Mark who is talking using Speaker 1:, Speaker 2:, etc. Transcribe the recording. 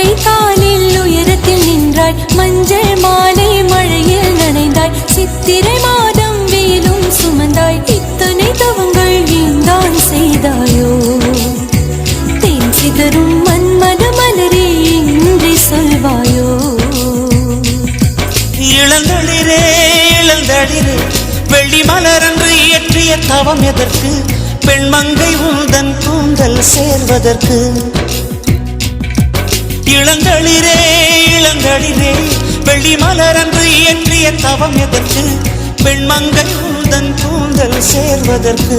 Speaker 1: மங்கை காலில் உயரத்தில் நின்றாய், மஞ்சள் மாலை மழையில் நனைந்தாய், சித்திரை மாதம் வெயிலும் சுமந்தாய், இத்தனை தவங்கள் நீந்தான் செய்தாயோ? தேன் சிதறும் மன்மத மலரே இன்றி சொல்வாயோ?
Speaker 2: இளந்தளிரே இளந்தளிரே வெள்ளி மலரன்று இயற்றிய தவம் எதற்கு? பெண்மங்கை உந்தன் கூந்தல் சேர்வதற்கு. இளந்தளிரே இளந்தளிரே வெள்ளி மலரன்று இயற்றிய தவம் எதற்கு? பெண்மங்கை உந்தன் கூந்தல் சேர்வதற்கு.